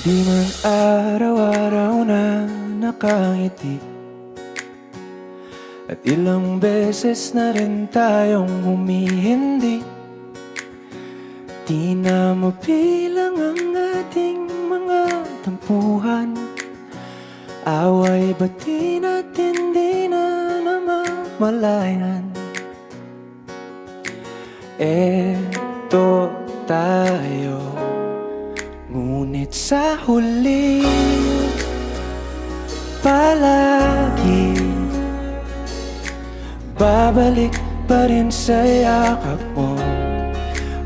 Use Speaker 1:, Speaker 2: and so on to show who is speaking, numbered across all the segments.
Speaker 1: Di man araw-araw na nakangiti, at ilang beses na rin tayong humihindi. Di na mabilang ang ating mga tampuhan, away bati natin di na namamalayan. Eto tayo, ngunit sa huli palagi babalik pa rin sa yakap mo.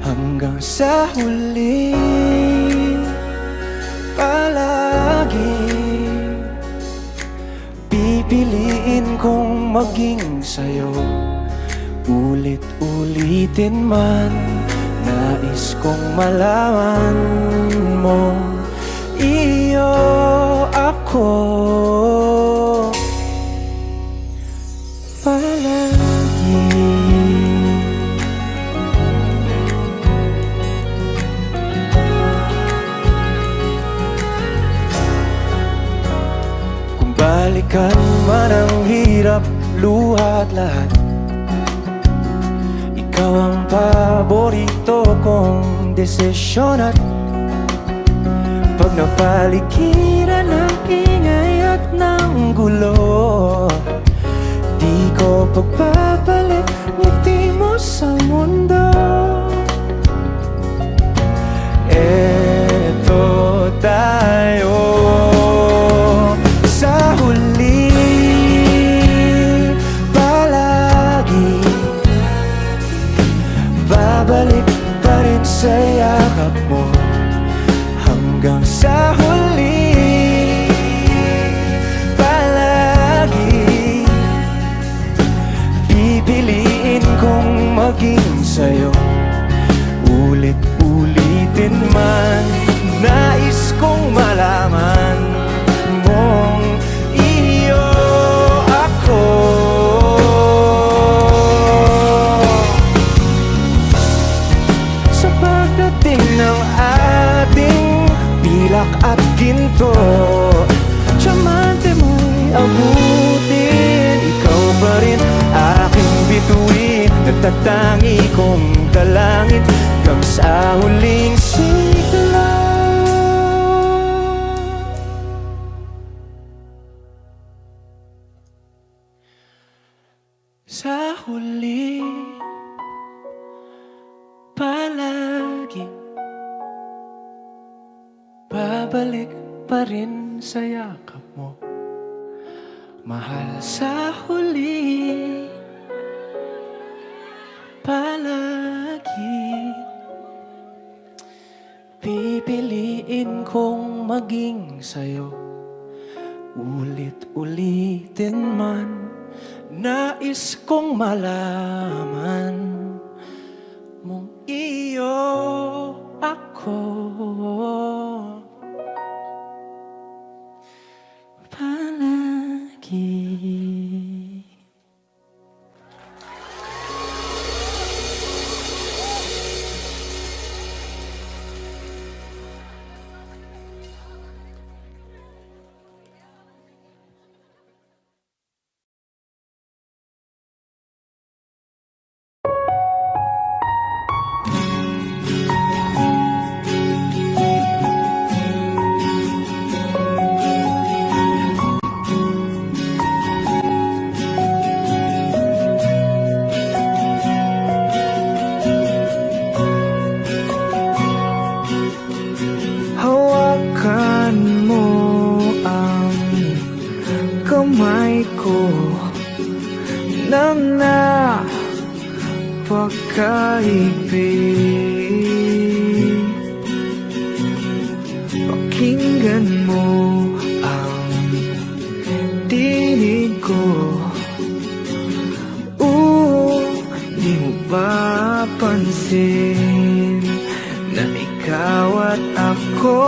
Speaker 1: Hanggang sa huli palagi pipiliin kong maging sa'yo. Ulit-ulitin man, nais kong malaman mo, iyo ako palagi. Kung balikan man ang hirap, luha at lahat, ikaw ang paborito kong desisyon. At pag napaligiran ng ingay at ng gulo, di ko pagbabalik ngiti mo sa mundo. Eto tayo sa huli palagi, babalik pa rin sa yakap mo. Hanggang sa huli palagi pipiliin kong maging sa'yo. Ulit-ulitin man, nais kong malaman mong iyo ako. Sa pagdating ng ating pilak at ginto, tiyamante mo'y abutin, ikaw pa rin aking bituin. Nagtatangi kong dalangin hanggang sa huling sigla. Sa huli palagi babalik pa rin sa yakap mo, mahal. Sa huli palagi pipiliin kong maging sa'yo. Ulit-ulitin man, nais kong malaman mong iyo ako palagi. Nang napakaibig, pakinggan mo ang tinig ko. Di mo ba pansin na ikaw at ako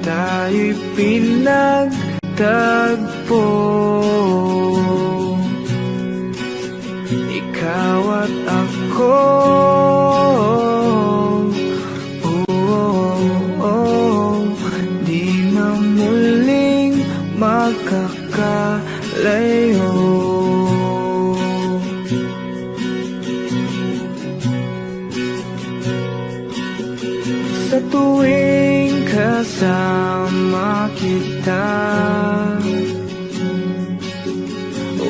Speaker 1: tayo'y pinagtagpo? Ikaw at ako
Speaker 2: magkakalayo. Sa tuwing kasama kita,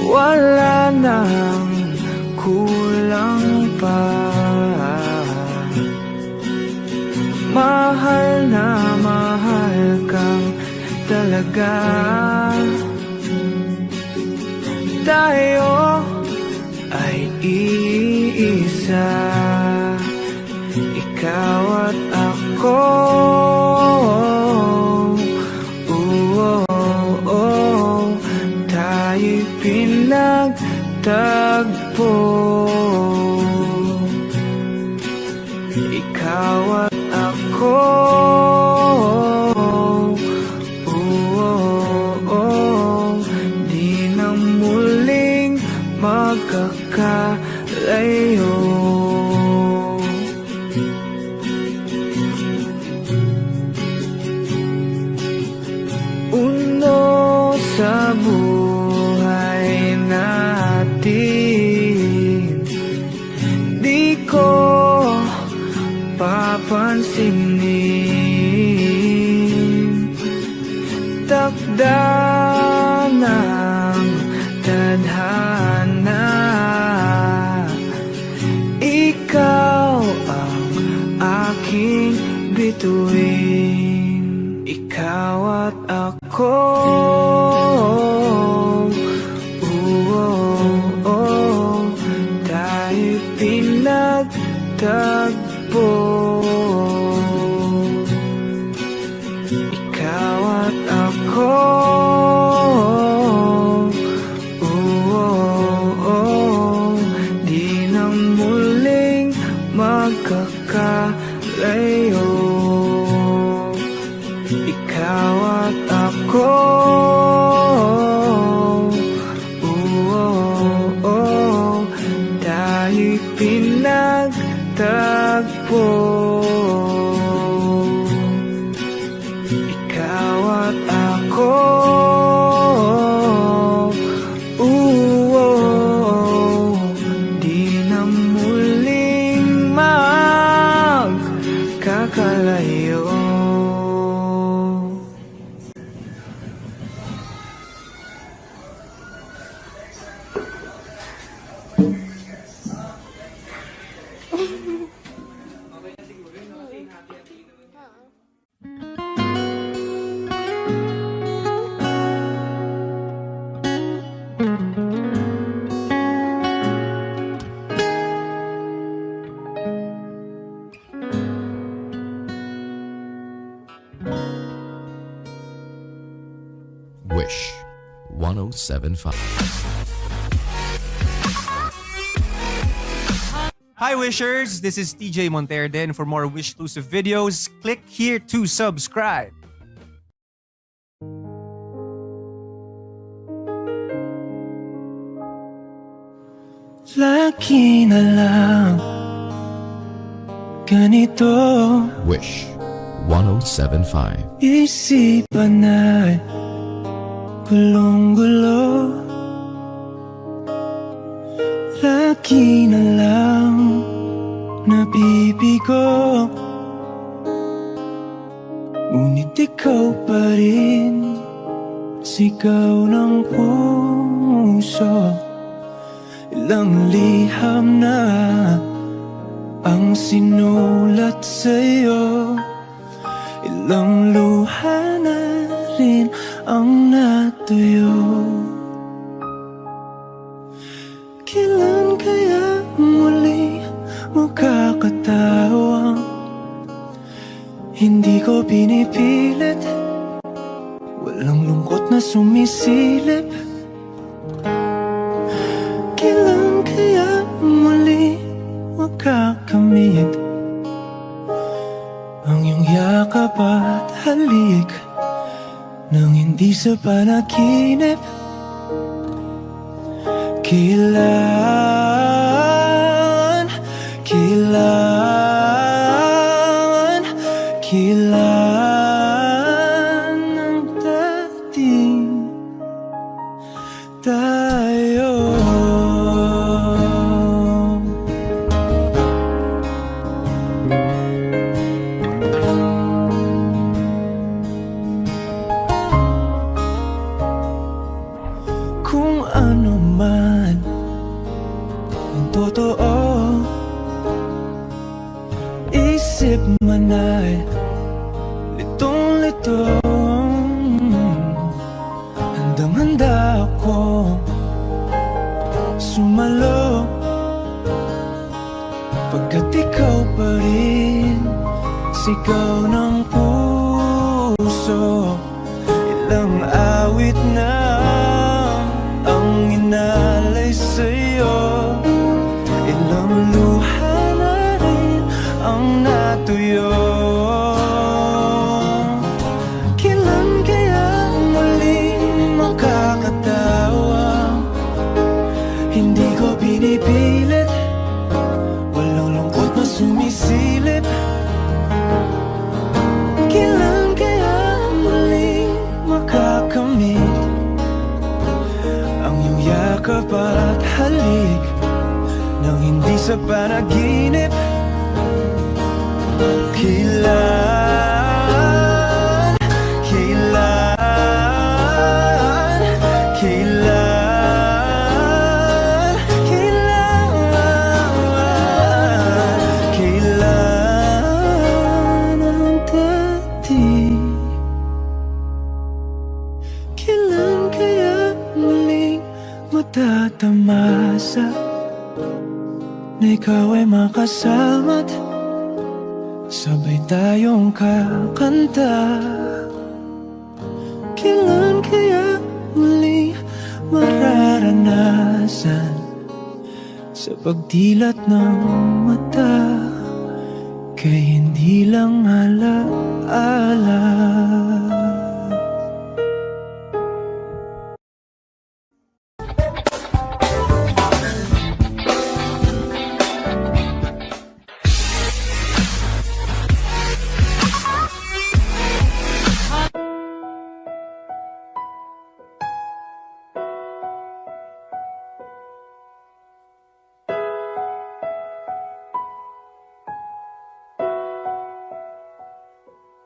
Speaker 2: wala nang kulang pa. Mahal na mahal kang talaga. Tayo ay iisa, ikaw at ako. Tayo'y pinagtagpo. Ikaw at ako. Di na muling magkakalayo. Uno sa buhay natin, di ko papansinin. Takda ng tadhana, ikaw ang aking bituin. Ikaw at ako. Tayo'y pinagtagpo. Ikaw at ako. Di na muling magkakalayo. Ikaw at ako. Tayo'y pinagtagpo. Ikaw at ako. Di na muling magkakalayo.
Speaker 3: Wish 1075.
Speaker 4: Hi Wishers, this is TJ Monterde, and for more Wish-exclusive videos, click here to subscribe.
Speaker 2: Lagi na lang ganito,
Speaker 3: Wish 1075.
Speaker 2: isipan ay gulong-gulo. Lagi na lang nabibigo, ngunit ikaw pa rin, sigaw ng puso. Ilang liham na ang sinulat sa'yo, ilang luha na rin ang natuyo. Kailan kaya muli makakatawang hindi ko pinipilit, walang lungkot na sumisilip. Kailan kaya muli makakamit ang iyong yakap at halik nang hindi sa panaginip? Kailan, kailan ang dating akong sumalo, pagkat ikaw pa rin sigaw ng puso. Ilang awit na ang inalay sa'yo, ilang luha na rin ang natuyo. Kailan kaya muling makakatawa? Hindi ko pinipilit, walang lungkot na sumisilip. Kailan kaya muling makakamit ang iyong yakap at halik nang hindi sa panaginip? Kailan, kailan, kailan, kailan ang dating? Kailan kaya muling matatamasa na ikaw ay makasama't sabay tayong kakanta? Kailan kaya muling mararanasan sa pagdilat ng mata kay hindi lang alaala?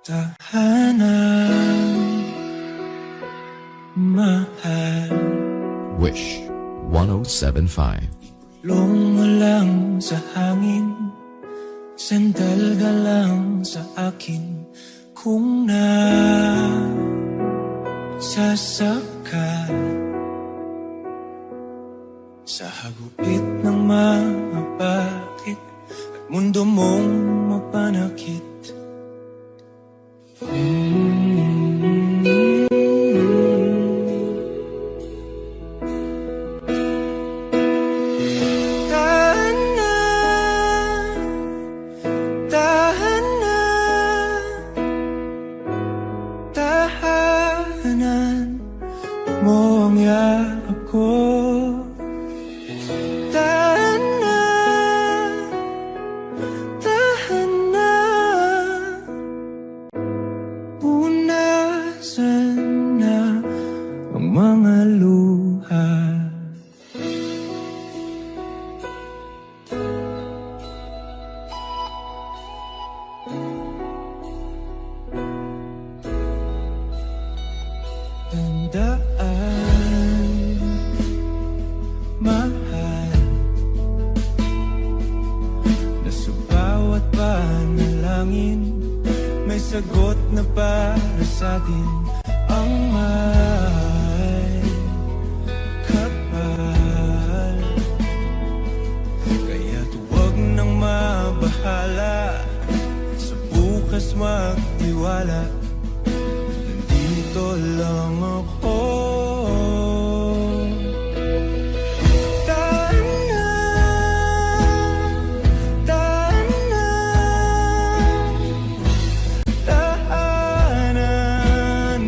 Speaker 2: Tahanan, mahal,
Speaker 3: Wish 1075.
Speaker 2: tulong mo lang sa hangin, sandal ka lang sa akin. Kung nasasakal sa hagupit ng mga bakit at mundo mong mapanakit. Tahanan mo ang yakap ko. Tahanan, tahanan, punasan na ang mga luha. Tandaan, mahal, na sa bawat panalangin may sagot na para sa atin. Ang may kapal, kaya't huwag nang mabahala, sa bukas magtiwala. Nandito lang ako. Tahanan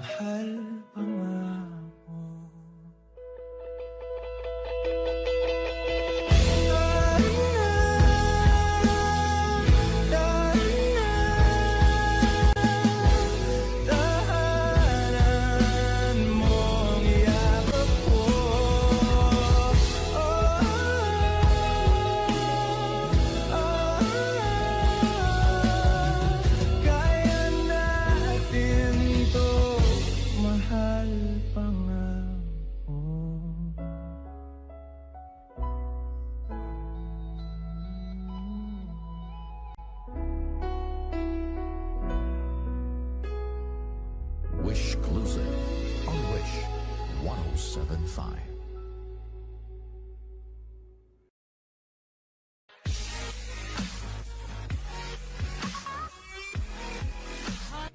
Speaker 2: mahal pa nga ako. Tahanan mo ang yakap ko. Kaya natin to, mahal pa nga ako.
Speaker 3: Wish exclusive on Wish 1075.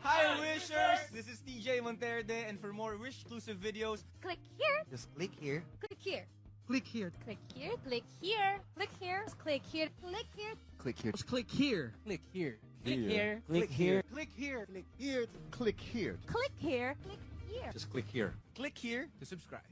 Speaker 4: Hi Wishers! This is TJ Monterde, and for more Wish exclusive videos,
Speaker 5: Click here,
Speaker 4: just click here.
Speaker 5: click here,
Speaker 4: Click here.
Speaker 5: click here, click here, click here, click here, click here,
Speaker 4: Click here.
Speaker 6: Click here.
Speaker 4: Click here.
Speaker 5: click here,
Speaker 4: Click here. Click here. Click here.
Speaker 6: Click here.
Speaker 5: click here, click here.
Speaker 6: Just click here.
Speaker 4: Click here to subscribe.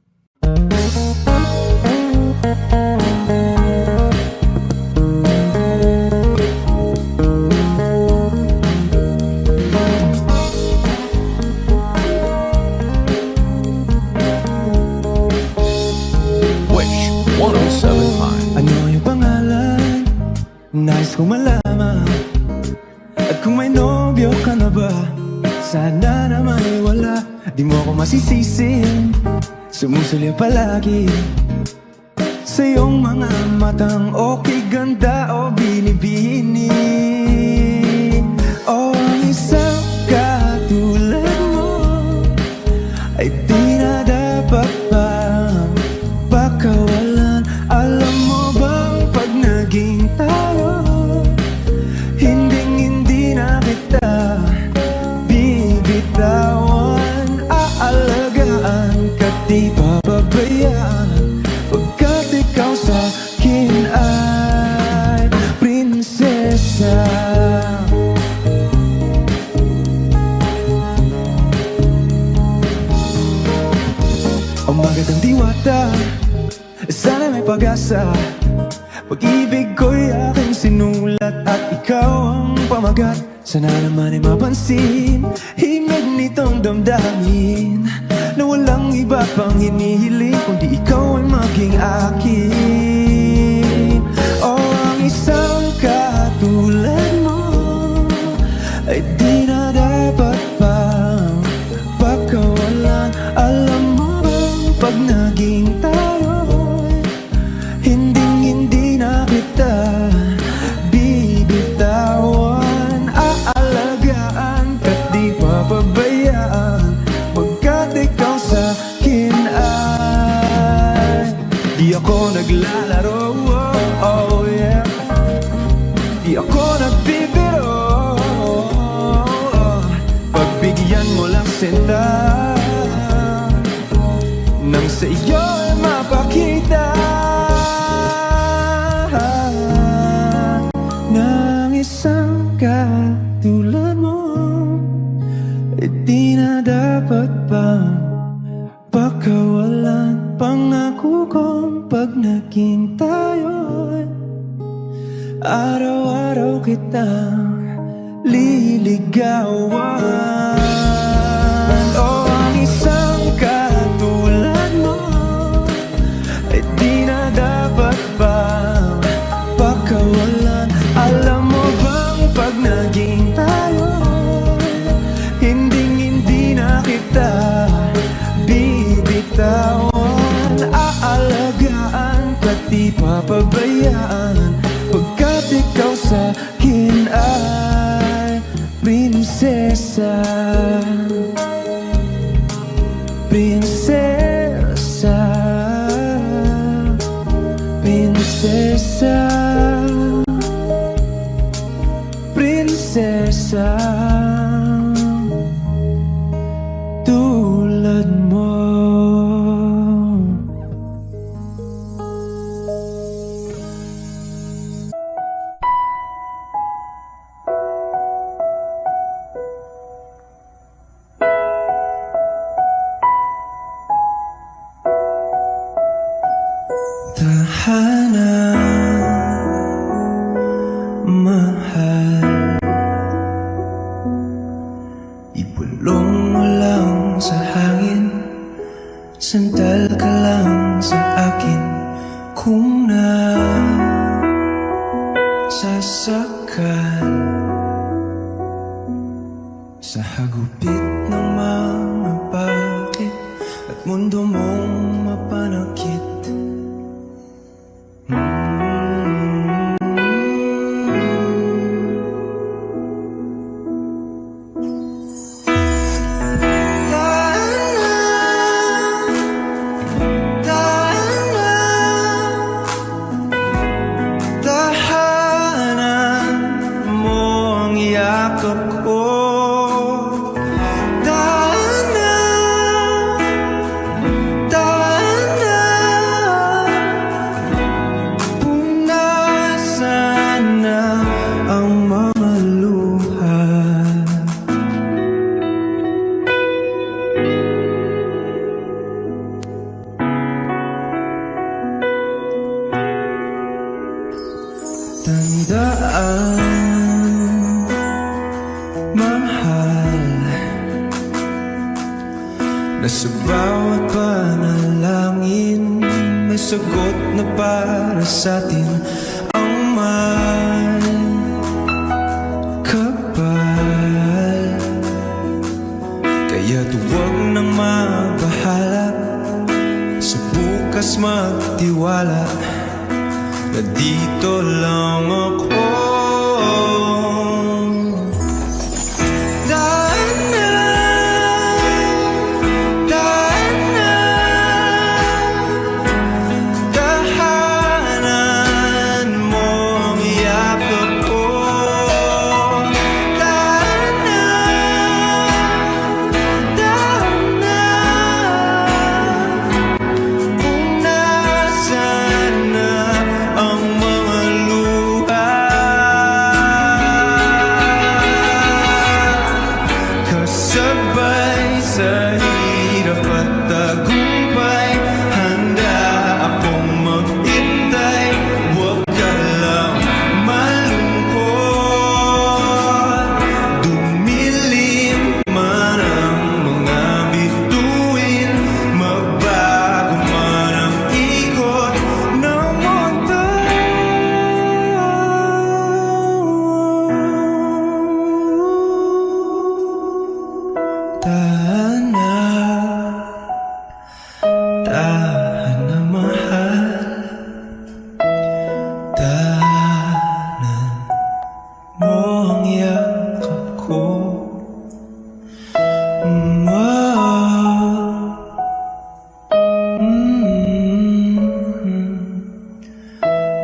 Speaker 3: Wish 1075.
Speaker 2: Ano yung pangalan? Nais kong malaman. At kung may nobyo ka na ba, sana naman ay wala. Di mo ako masisisi, sumusulyo palagi sa iyong mga matang okay, ganda o binibini. O ang isang katulad mo ay di na dapat pang pakawalan. Alam mo bang pag naging tayo, hindi na kita bibitawan. Aalagaan ka, di pababayaan, pagkat ikaw sa akin ay prinsesa. Ang magandang diwata, sana may pag-asa. Pag-ibig ko'y aking sinulat at ikaw ang pamagat. Sana naman ay mapansin himig nitong damdamin na walang iba pang hinihiling kundi ikaw ay maging akin. O ang isang katulad mo ay di na dapat pang pakawalan. Alam mo bang pag naging tayo'y hindi na kita bibitawan. Aalagaan ka't di papabayaan, pagkat ikaw sa akin ay di ako naglalaro. Oh yeah, di ako nagbibiro. Pagbigyan mo lang sinta nang sa iyo ay mapakita ng isang katulad mo ay di na dapat pang pakawalan. Pangako kong pag naging tayo'y araw-araw kitang liligawan. O ang isang katulad mo ay di na dapat pang pakawalan. Alam mo bang pag naging tayo, hindi na kita bibitawan. Aalagaan ka't di papabayaan, pagkat ikaw sa akin ay prinsesa. Prinsesa, prinsesa, prinsesa, tulad mo. Sandal ka lang sa akin kung sasakal sa hagupit ng mga bakit at mundo mong mapanakit. Tandaan, mahal, na sa bawat panalangin may sagot na para sa atin ang may kapal. Kaya't huwag nang mabahala, sa bukas magtiwala na dito lang ako.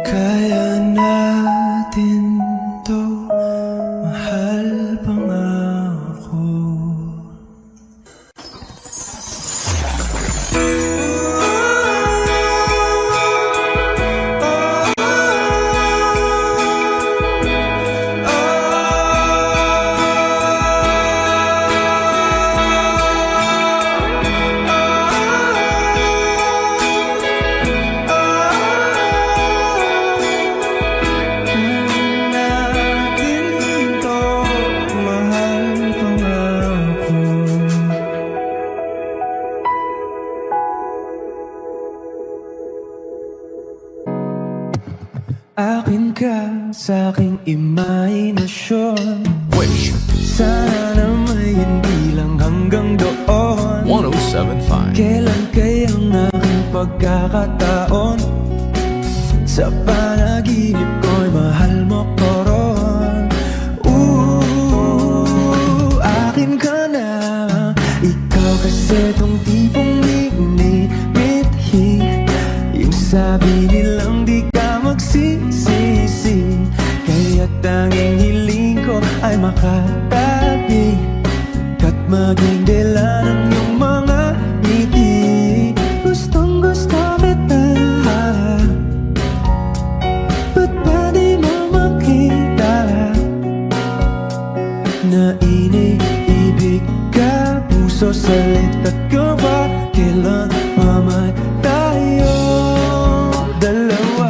Speaker 2: Kaya natin to, mahal pangako. Akin ka sa aking imahinasyon.
Speaker 3: Wish
Speaker 2: Sana na may hindi lang hanggang doon.
Speaker 3: 1075.
Speaker 2: Kailan kayang aking pagkakataon? Sa panaginip ko'y mahal mo ko ron. Akin ka na. Ikaw kasi tong tipong minimithi. Yung sabi nilang di ka magsisisi, kaya tanging hiling ko ay makatabi at maging dila ng iyong mga ngiti. Gustong gusto kita, ba't ba di mo makita na iniibig ka? Puso salit at gawa, kailan pa man tayo dalawa.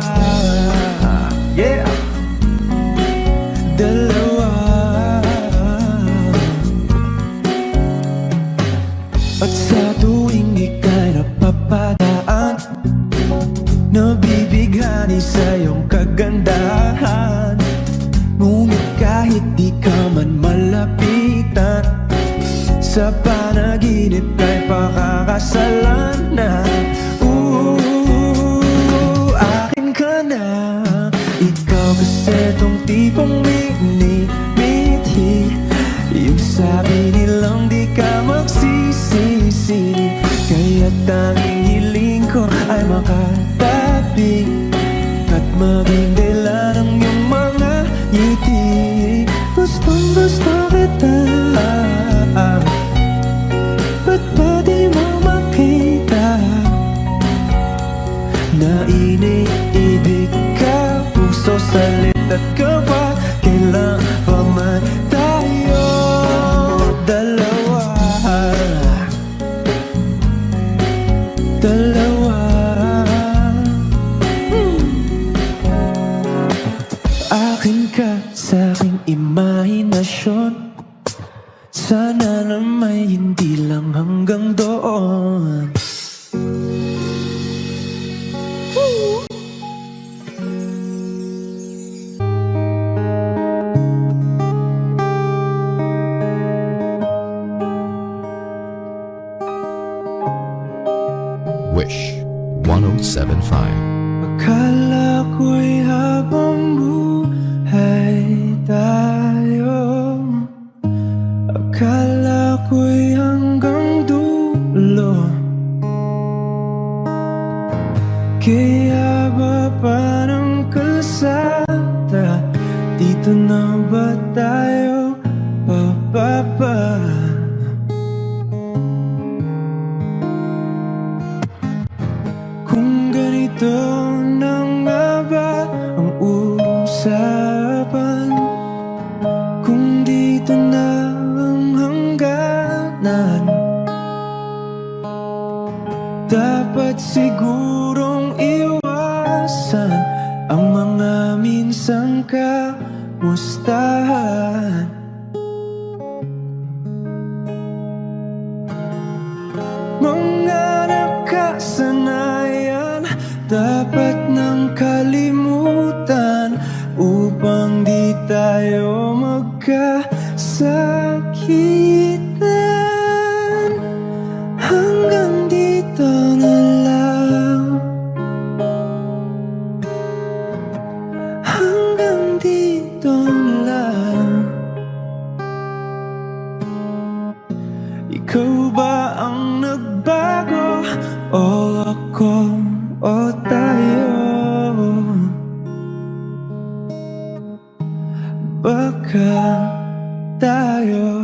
Speaker 2: Yeah, dalawa. At sa tuwing ika'y napapagod, mapadaan. Nabibighani sa iyong kagandahan. Ngunit kahit di ka man malapitan, sa panaginip kay pakakasalan na. Akin ka na. Ikaw kasi tong tipong minimithi. Yung sabi nilang di ka magsisisi. Kaya tanging hiling ko ay makatabi at maging dila ng iyong mga ngiti. Gustong gusto kita, ba't ba di mo makita na iniibig ka, puso, salit at gawa. Kailan pa man tayo dalawa, dalawa. Akin ka sa aking imahinasyon. Sana na may hindi lang hanggang doon.
Speaker 3: Wish 1075.
Speaker 2: Akala ko'y habang buhay tayo, akala ko'y hanggang dulo. Kaya ba parang kalsada, dito na ba tayo bababa? Kung ganito na nga ba ang usapan, kung dito na ang hangganan, dapat sigurong iwasan ang mga minsang kamustahan. Mga nakasanayan dapat nang kalimutan upang di tayo magkasakitan. Hanggang dito na lang, hanggang dito na lang. Ikaw ba ang nagbago o ako o tayo? Baka tayo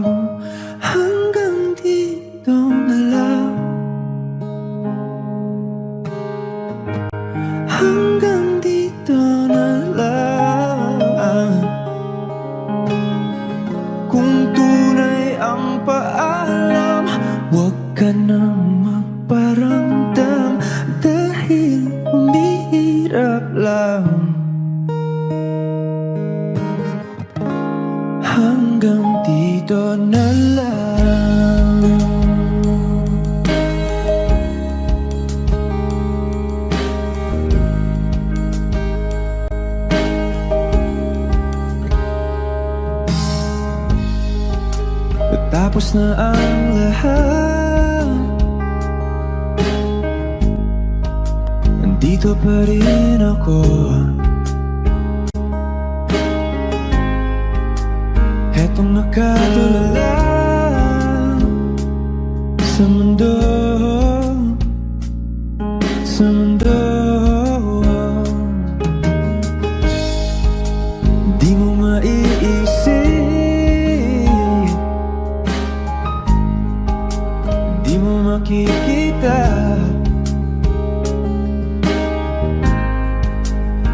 Speaker 2: hanggang dito na lang, hanggang dito na lang. Kung tunay ang paalam, huwag ka nang magparamdam dahil humihirap lang. Hanggang dito na lang. Tapos na ang lahat, nandito pa rin ako. Etong nakatulala sa mundo, sa mundo. Di mo maiisip, di mo makikita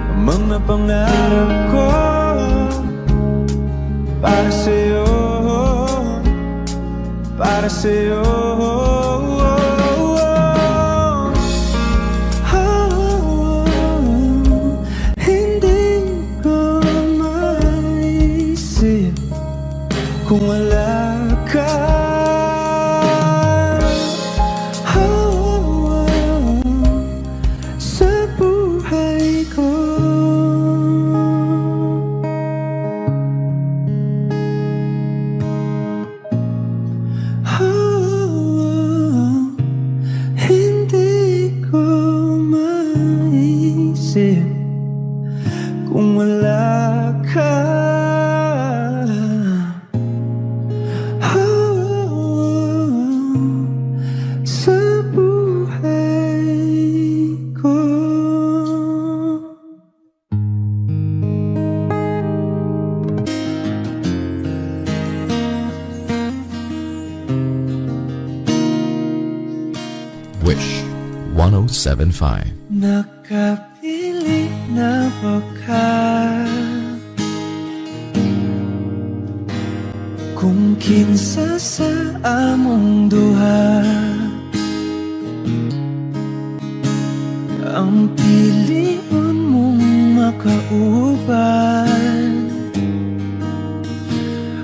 Speaker 2: ang mga pangarap ko para sa'yo, para sa'yo. Hindi ko maisip kung wala ka.
Speaker 3: Wish 1075.
Speaker 2: Nakapili na ba ka? Kung kinsa sa among duha ang pilion mong makauban,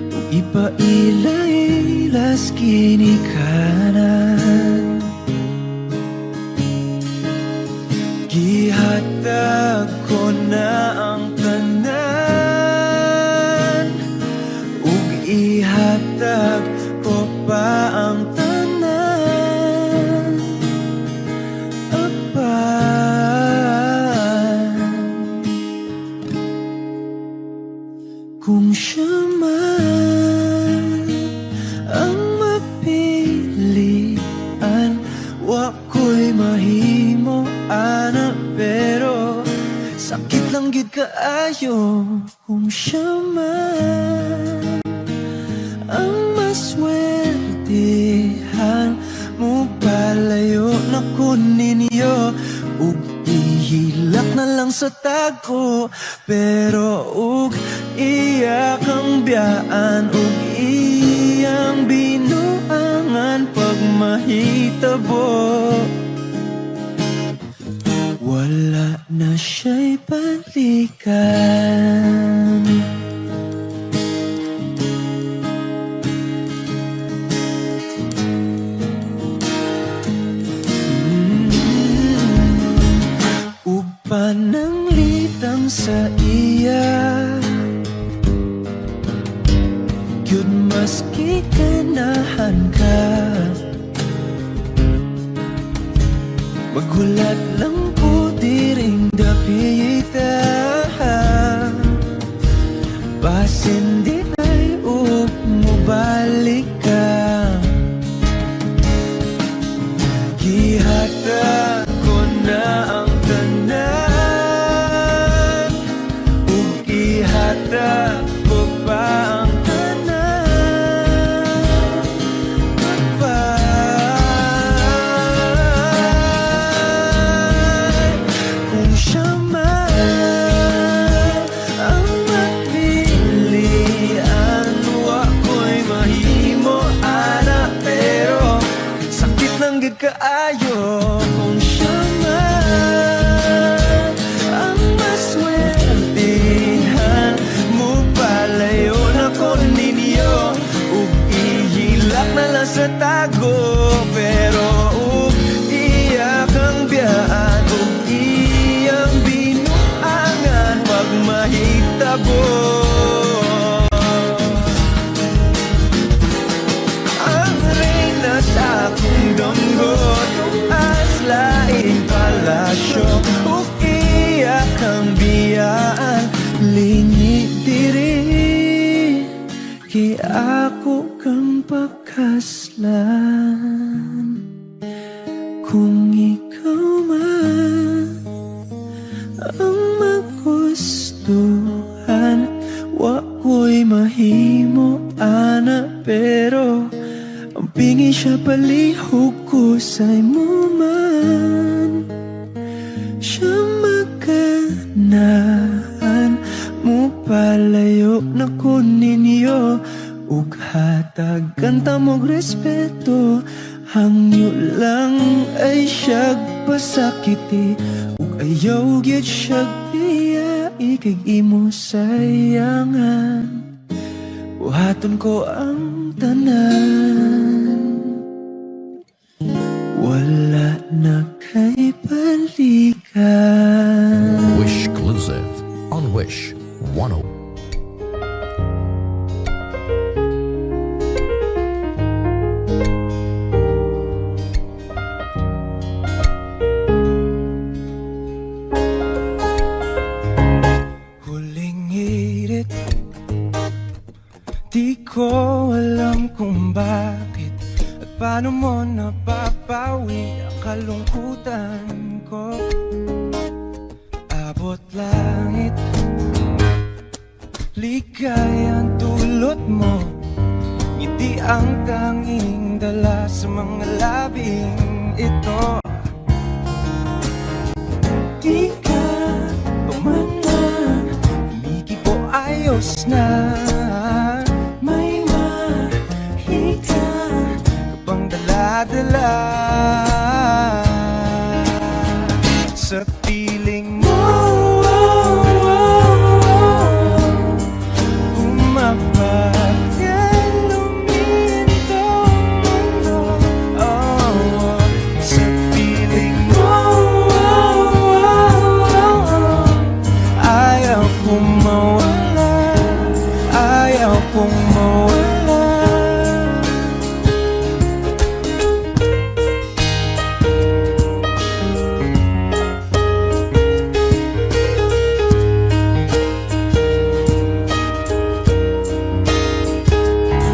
Speaker 2: ug ipailailas kinikanan. Gihatag ko na ang tanan, ug ihatag ko pa ang tanan. Apan, kung siya man ang mapilian, wa ko'y mahimo ana, pero sakit lang gid kaayo kung siya man ang maswertihan. Mo palayo na ko ninyo, ug ihilak na lang sa tago, pero ug iya kang biyaan, ug iyang binuangan pag mahitabo. Wala na siya'y balikan. Uban ng litang sa iya, yun maski ganahan ka. Maghulat lang po diring dapita, basin di ay mubalik ka. Gihata ko na ang tanan, ug gihata ko pa ang tanan. Apan, kung siya man ang mapilian, wa ko'y mahimo ana, pero sakit lang gid kaayo kung siya man ang maswertihan. Mo palayo na ko ninyo, ug ihilak na lang sa tago, pero ug iya kang biyaan, ug iyang binuangan pag mahitabo. Ang reyna sa akong dunggot, as laing palasyo, ug iya kang biyaan, lingi diri kay ako kang pakaslan. Kung ikaw man ang magustuhan, wa ko'y mahimo ana, pero ang pingi siya palihog ko sa'y mo man. Siya maganahan, mo palayo na ko ninyo, ug hatagan ta mong respeto. Hangyo lang ay siyag pasakiti, ug ayaw gyud siyag biyai, kay imo sayangan. Buhaton ko ang tanan, wala na kay balikan.
Speaker 3: Wish exclusive on Wish 10.
Speaker 2: Huling hirit, di ko alam kung bakit at paano mo napapawi ang kalungkutan ko. Abot langit, ligayang dulot mo, ngiti ang tanging dala sa mga labing ito. Di ka pamanang umikibo, ayos na. May mahika ka bang dala-dala sa piling mo? Umapagyan lumintong mundo, oh, sa piling mo. Ayaw kong mawala, ayaw kong mawala.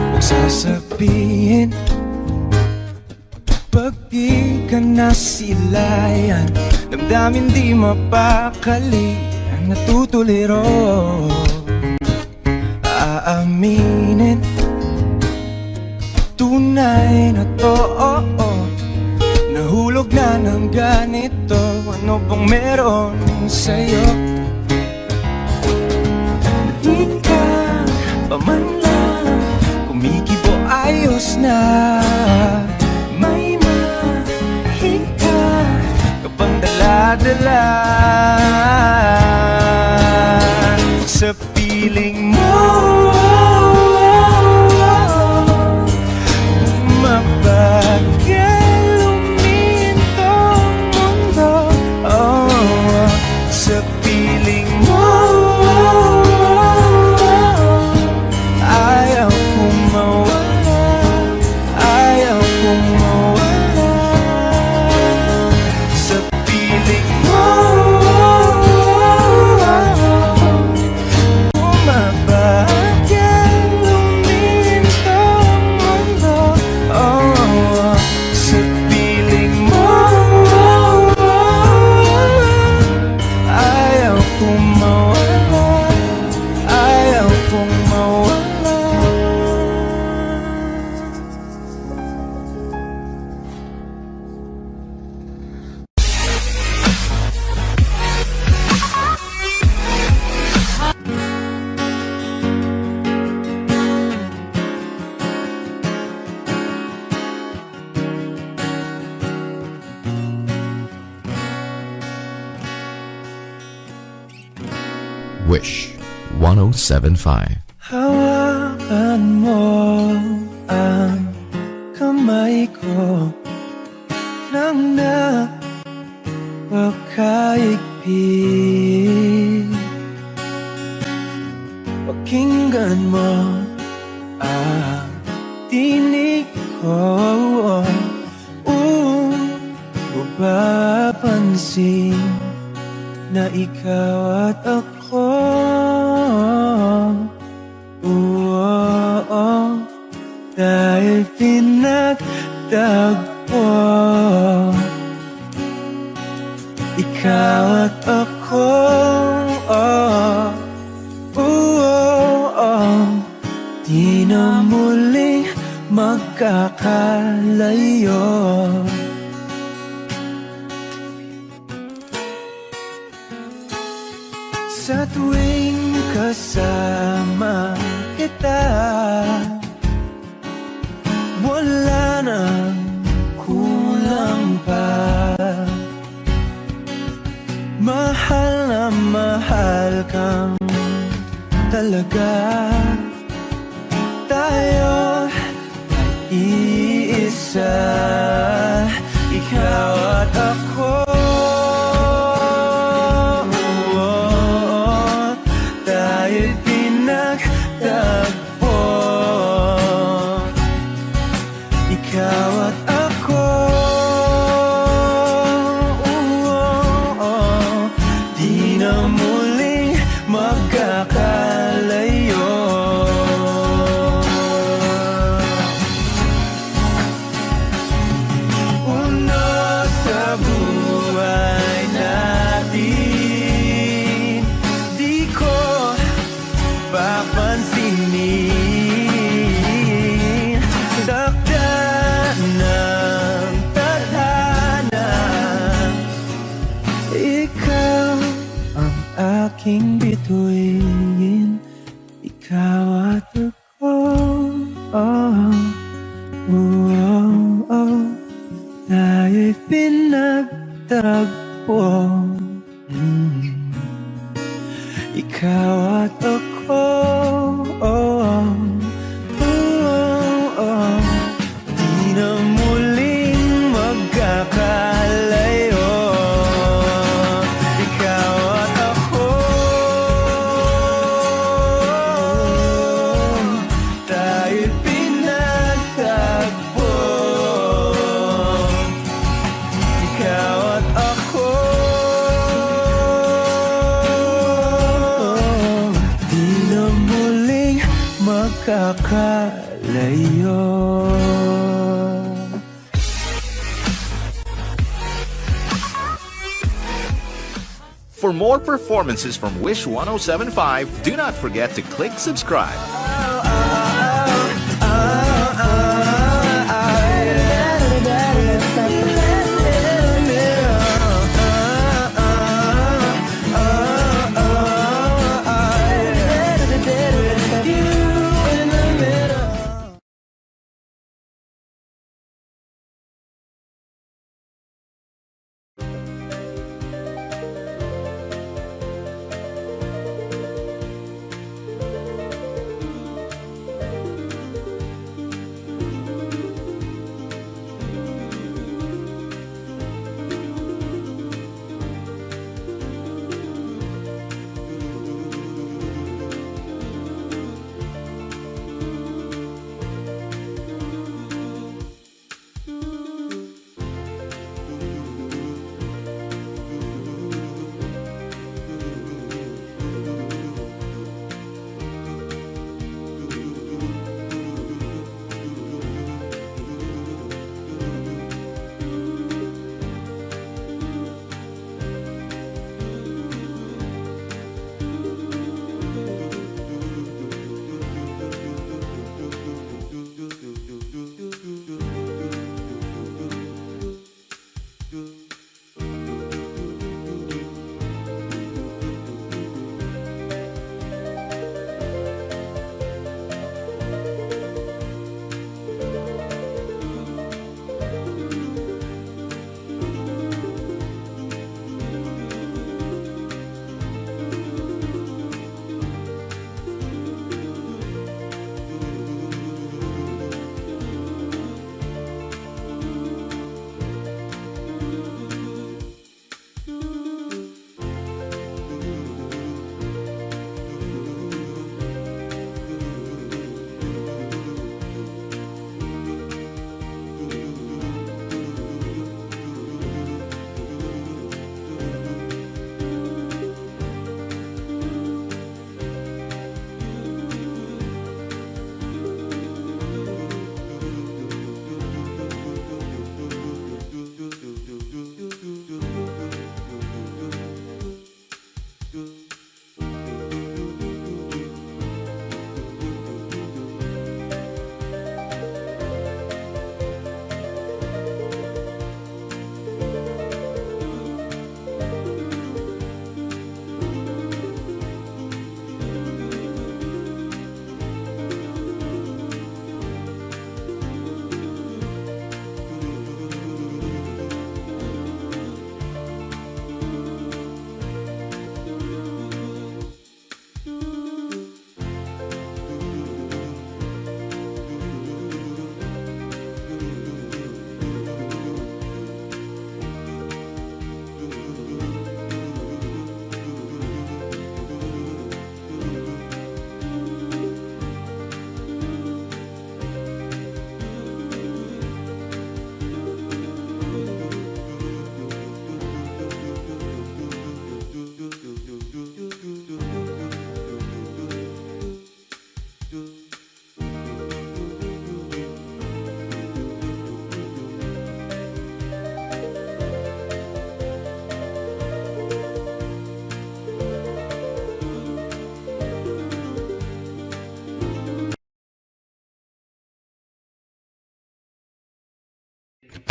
Speaker 2: Huwag sasabihin pag di ka nasilayan, damdamin di mapakali ang natutuliro. Aaminin tunay na to, oh, oh. Nahulog na ng ganito, ano bang meron sa'yo? Di ka pa man lang kumikibo, ayos na. May mahika ka bang dala-dala sa piling mo? Mapagyan lumintong mundo, oh, sa piling mo. Ayaw kong mawala, ayaw kong mawala sa piling mo. Umapagyan lumintong mundo, oh, sa piling mo. Ayaw kong mawala, ayaw kong mawala.
Speaker 3: Wish 1075.
Speaker 2: Hawakan mo ang kamay ko nang napakaigpit. Pakinggan mo ang tinig ko, mapapansin na ikaw at ako, dahil pinagtagpo. Ikaw at ako, di na muling magkakalayo. Sa tuwing kasama kita, wala nang kulang pa. Mahal na mahal kang talaga. Tayo ay iisa, ikaw at ako. Tayo'y pinagtagpo, ikaw at ako. Di na muling magkakalayo. tayo'y pinagtagpo. Ikaw at ako, di na muling magkakalayo. Ikaw at ako, tayo'y pinagtagpo. Ikaw at ako, di na muling magkakalayo.
Speaker 6: For more performances from Wish 1075, do not forget to click subscribe.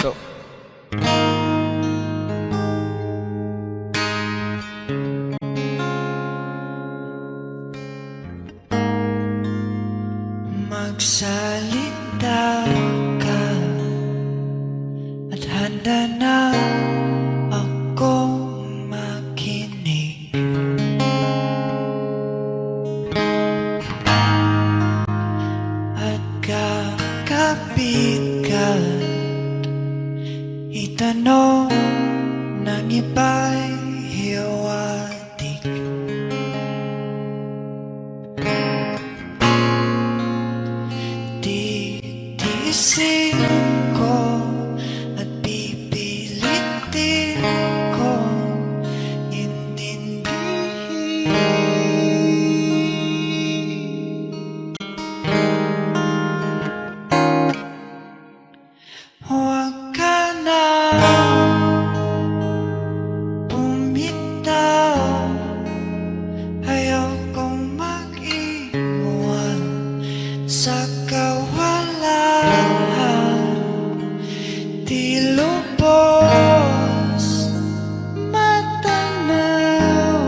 Speaker 4: So,
Speaker 2: Magsalita ka at handa
Speaker 7: ka na ako makinig. At kakapit ka, itanong ng iba'y hiwatig. Titiisin ko at pipilitin ko intindihin. Huwag ka na bumitaw, ayokong mag-iwan sa kawalan. Di lubos matanaw,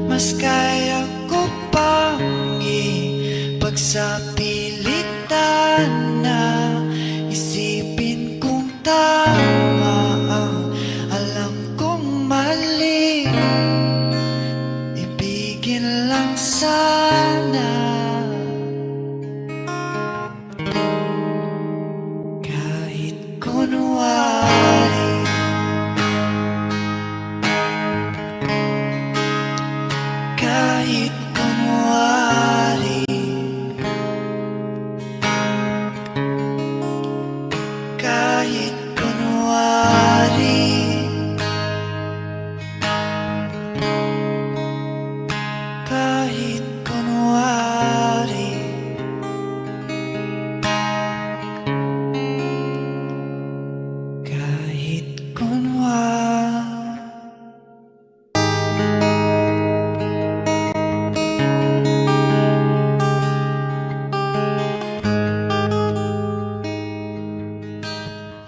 Speaker 7: mas kaya ko pang ipagsapilitan na isipin kung tama ang alam kong mali. Ibigin lang sana kahit kunwari. Kahit kunwari. Kahit kunwari. Kahit kunwari. Kahit kunwari.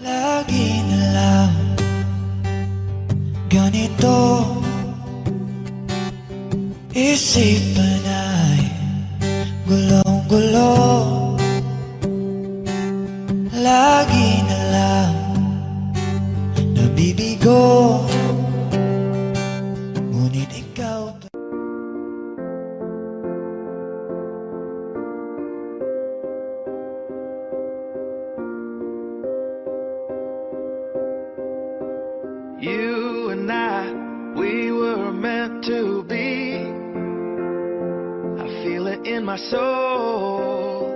Speaker 7: Lagi na lang ganito, isipan ay gulong-gulo. Lagi na lang nabibigo, ngunit ikaw pa.
Speaker 8: You and I, we were meant to be. I feel it in my soul.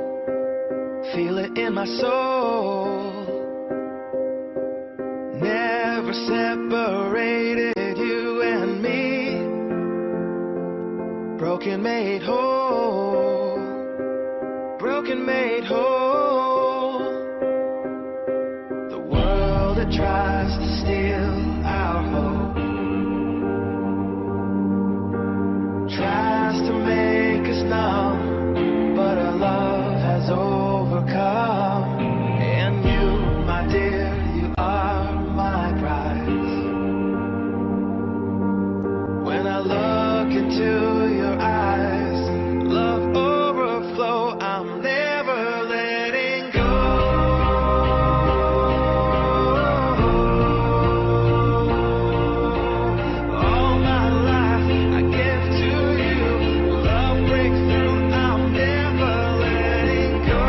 Speaker 8: Feel it in my soul. Never separated, you and me. Broken made whole. Broken made whole. The world that tries to steal our hope tries to make us numb, but our love has overcome. And you, my dear, you are my prize. When I look into your eyes, love overflow, I'm never letting go. All my life I give to you. Love breakthrough, I'm never letting go.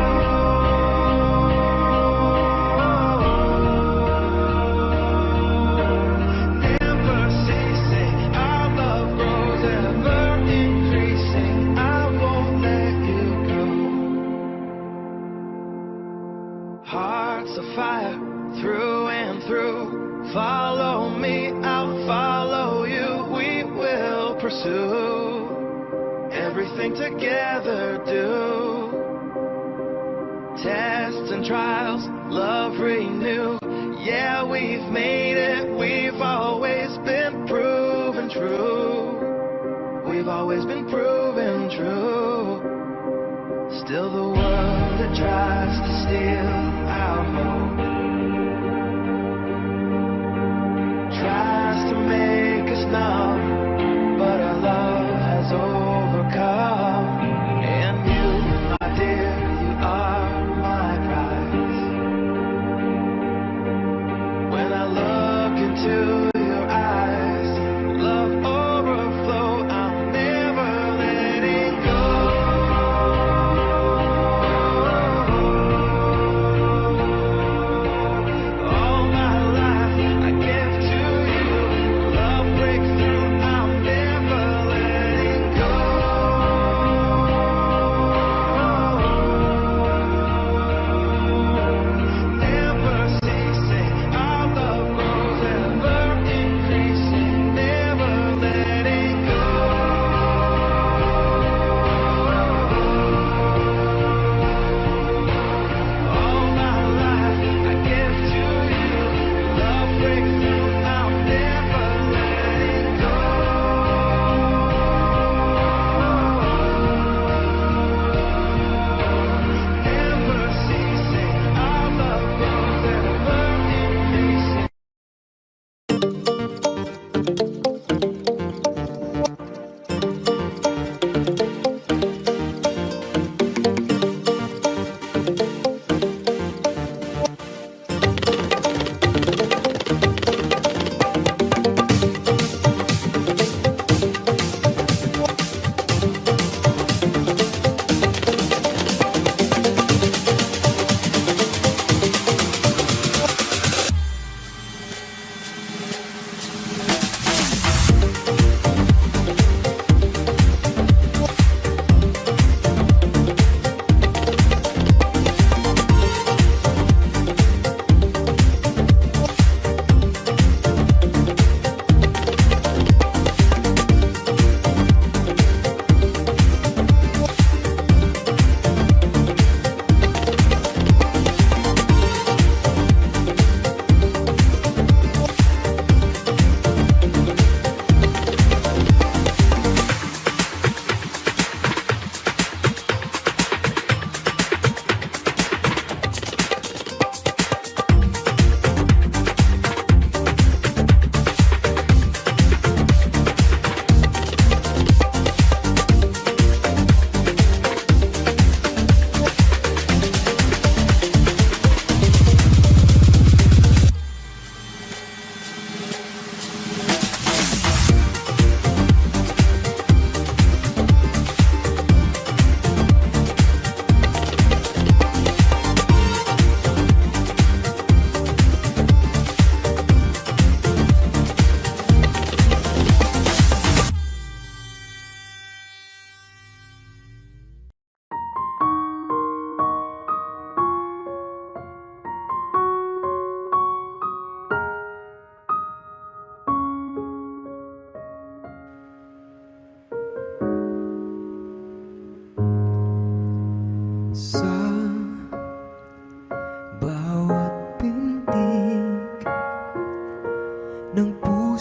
Speaker 8: Never ceasing, our love grows ever increasing. I won't let you go. Hearts of fire through and through. Follow me, I'll follow you. We will pursue everything together. Do tests and trials, love renew. Yeah, we've made it. We've always been proven true. We've always been proven true. Still the world that tries to steal our hope tries to make us numb, but our love has overcome. And you, my dear, you are my prize. When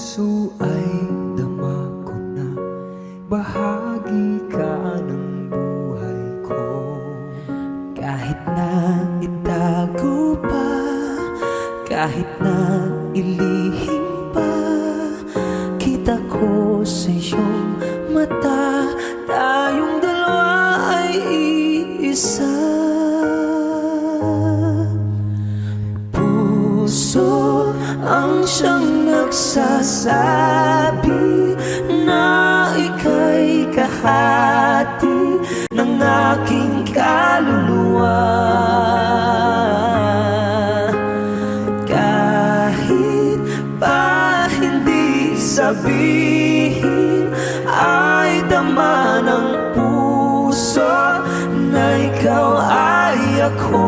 Speaker 2: puso ay dama ko na bahagi ka ng buhay ko. Kahit na itago pa, kahit na ilihim pa, kita ko sa iyong mata, tayong dalawa ay iisa. Puso ang siyang nagsasabi na ika'y kahati ng aking kaluluwa. Kahit pa hindi sabihin, ay dama ng puso na ikaw ay ako.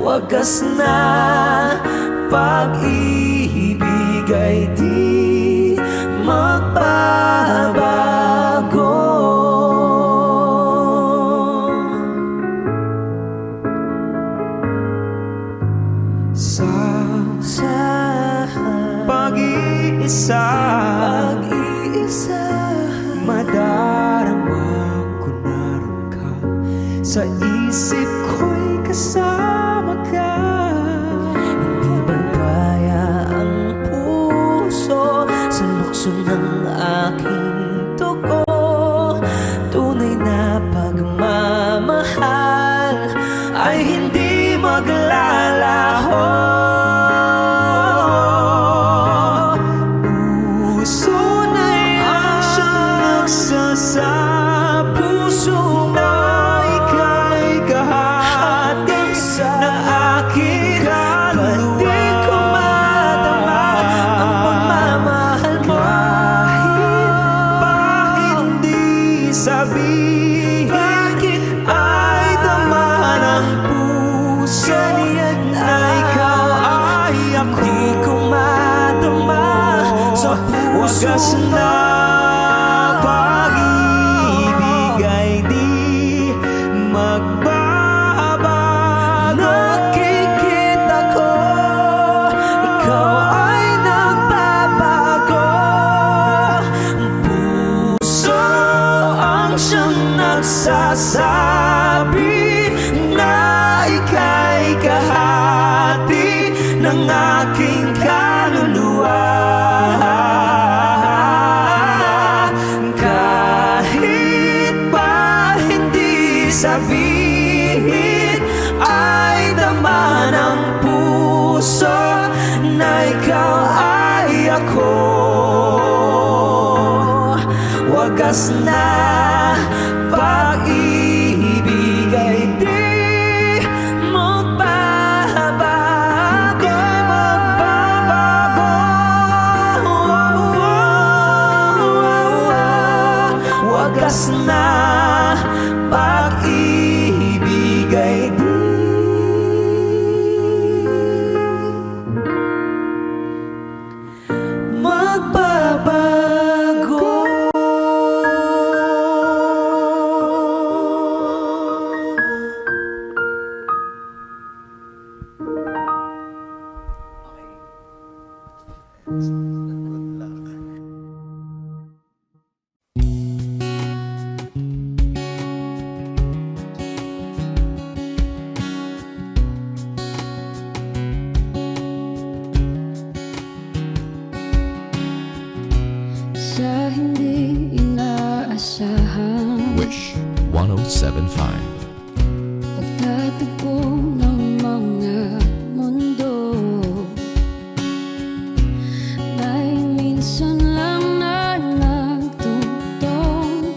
Speaker 2: Wagas na pag-ibig ay di magbabago. Sa pag-iisa, madarama ko naroon ka, sa isip ko'y kasama ka. Hindi magkaya ang puso sa lukso ng aking dugo. Tunay na pagmamahal ay hindi maglalaho. Puso na'y ang siyang nagsasabi, puso na ika'y kahati ng aking kaluluwa. Di ko madama ang pagmamahal mo. Kahit pa hindi sabihin, bakit ay dama ng puso na ikaw ay ako. Di ko madama sa puso na pag-ibig ay di magbabago. Nakikita ko, ikaw ay nagbabago. Puso ang siyang nagsasabi na ika'y kahati ng aking kaluluwa. Kahit pa hindi sabihin, ay dama ng puso na ikaw ay ako. Wagas na pag-ibig ay di magbabago. Wagas na pag-ibig ay di magbabago.
Speaker 9: Sa hindi inaasahan,
Speaker 3: Wish 1075.
Speaker 9: pagtatagpo ng mga mundo, may minsan lang na nagtutong,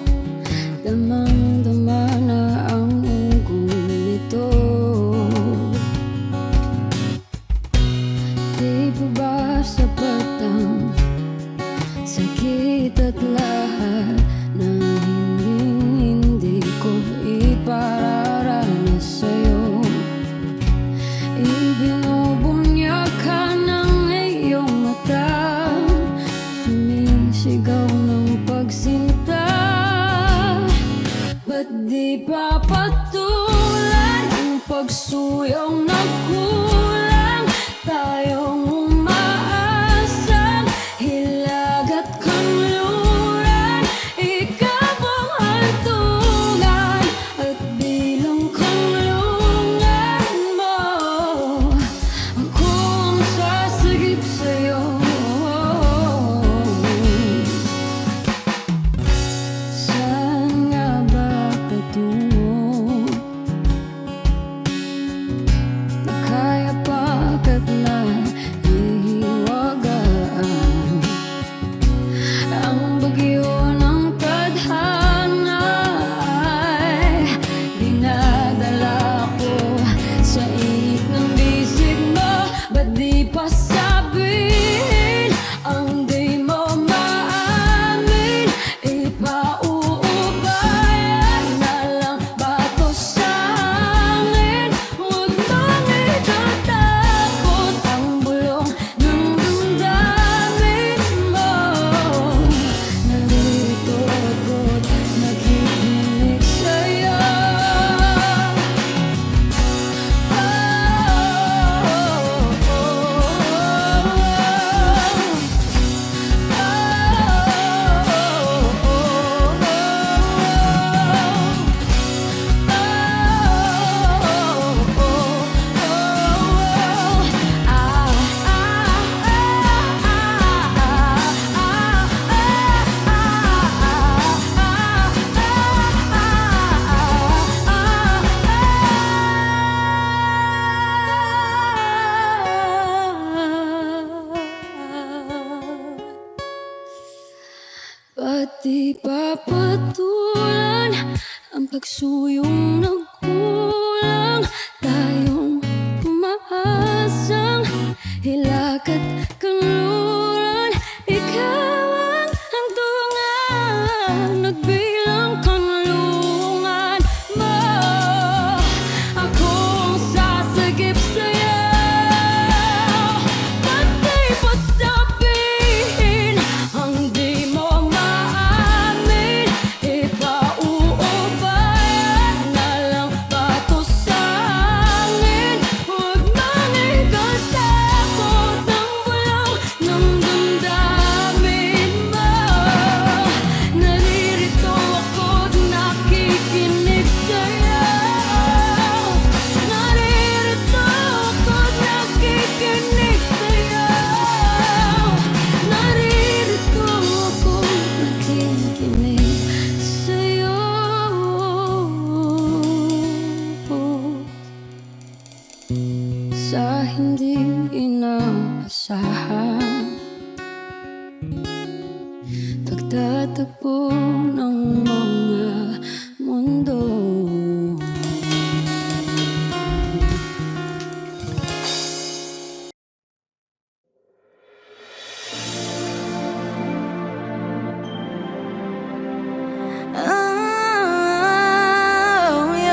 Speaker 9: damang-dama na ang ugol nito. Di pa ba sapat ang sakit at lahat ng hindi ko ipararanas sa'yo? Ibinubunyag ka ng iyong mata, sumisigaw ng pagsinta. Ba't di pa patuloy ang pagsuyong na kulang? Tayong umaasa di papatulan ang pagsuyong nagkulang. Tayong umaasang hilakad kanluran. Ikaw ang hantungan, nagbilang kanlungan mo. Akong sasagip sa'yo, pati pa sabihin ang di mo maamin. Ipauubayan na lang ba to sa hangin? Huwag nang ikatakot ng walang ng damdamin mo. Naririto ako't nakikinig sa'yo. Naririto ako't nakikinig sa'yo. Naririto ako't nakikinig sa'yo. Sa hindi inaasahan, pagtatagpo ng mga mundo. Oh, yeah.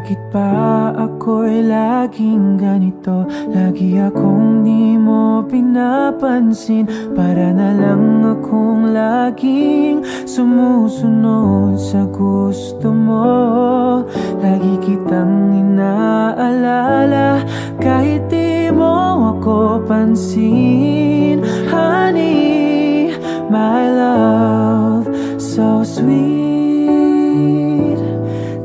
Speaker 2: Bakit ba ako'y laging ganito? Lagi akong di mo pinapansin. Para na lang akong laging sumusunod sa gusto mo. Lagi kitang inaalala kahit di mo ako pansin. Honey, my love, so sweet.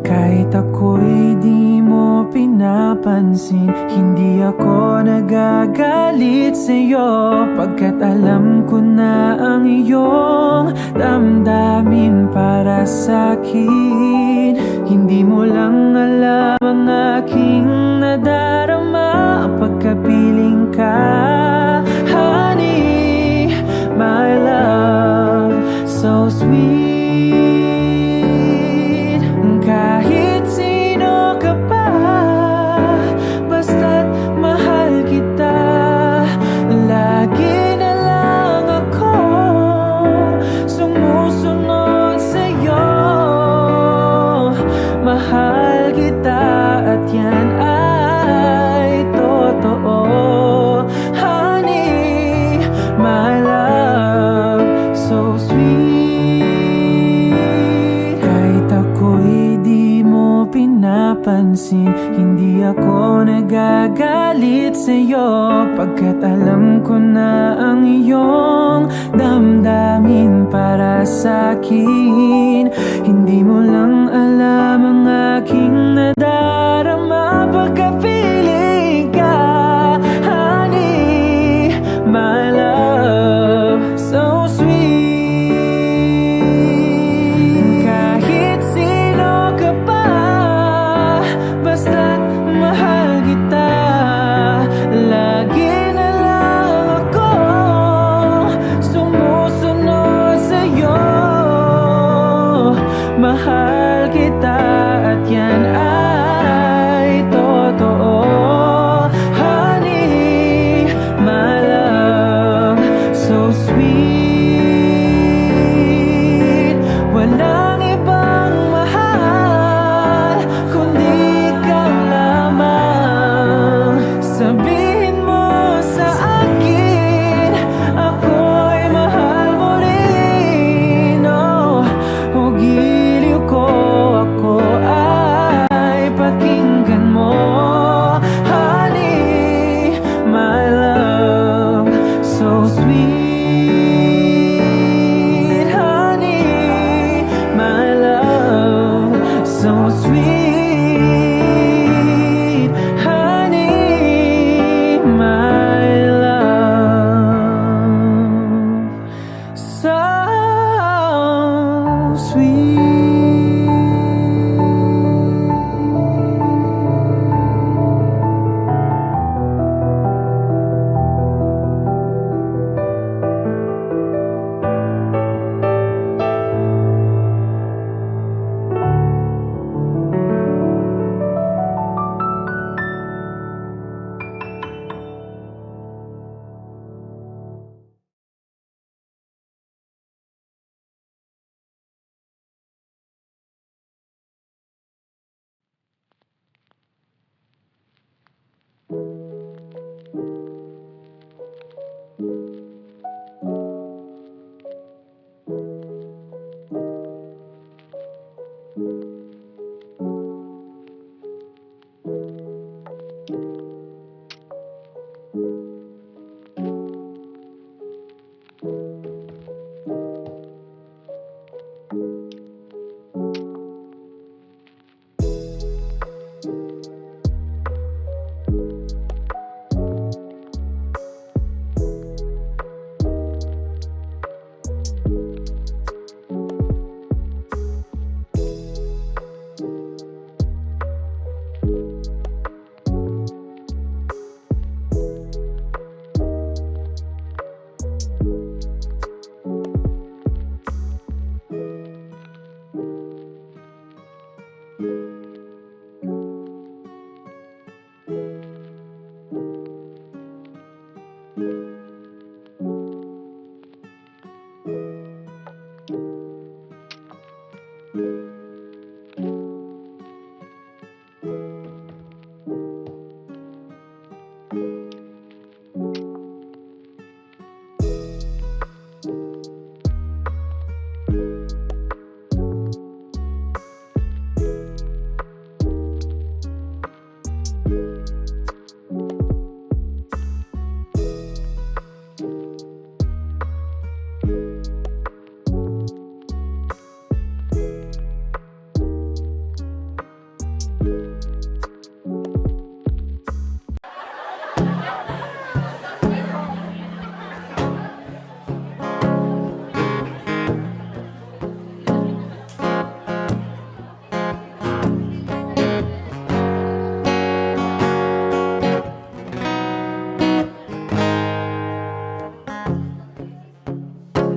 Speaker 2: Kahit ako'y di mo pinapansin, hindi ako nagagalit sa'yo, pagkat alam ko na ang iyong damdamin para sa'kin. Hindi mo lang alam ang aking nadarama pagkapiling ka. Honey, my love, so sweet. Kahit sino ka pa, basta't mahal kita. Lagi na lang ako sumusunod sa'yo. Mahal kita at yan ay totoo. Honey, my love, so sweet. Kahit ako'y di mo pinapansin, hindi ako nagagalit sa'yo, pagkat alam ko na ang iyong damdamin para sa'kin. Hindi mo lang alam ang aking nadarama pagkapiling ka. Honey, my love, so sweet. Kahit sino ka pa, basta't mahal kita. Lagi na lang ako sumusunod sa'yo. Mahal kita at yan ay totoo.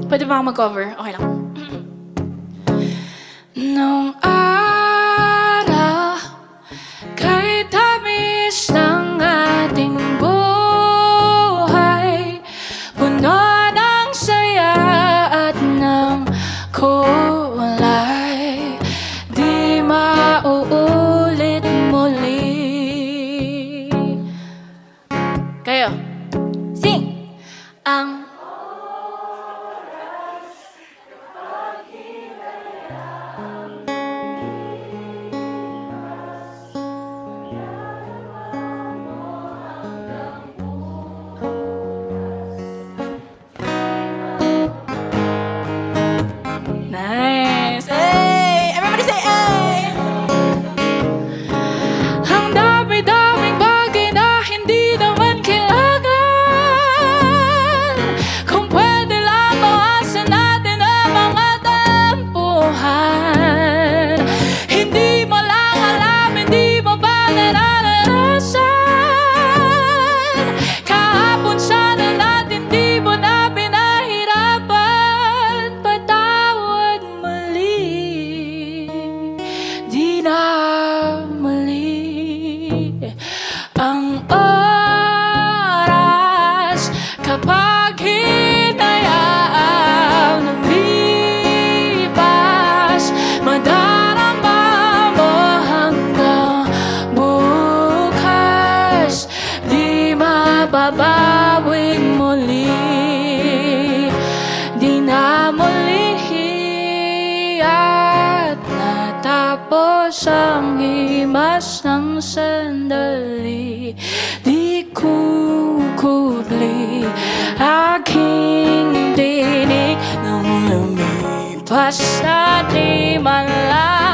Speaker 5: Pwede ba akong mag-cover? Okay lang. Nung araw, kahit tamis ng ating buhay, puno ng saya at ng kulay, di mauulit muli. Kayo, sing! Ang nice! Hey! Everybody say hey! Ang dami-daming bagay na hindi naman kailangan. Kung pwede lang bawasan natin ang mga tampuhan. Hindi mo lang alam, hindi mo ba naranasan? Kahapon sana natin di mo na pinahirapan. Patawad muli, di na muli ang oras kapag hinayaan ng lipas. Madarama mo hanggang bukas, di mababawing muli, di na muli. At natapos ang himas ng sandali, di kukubli aking tinig nang lumipas na di man lang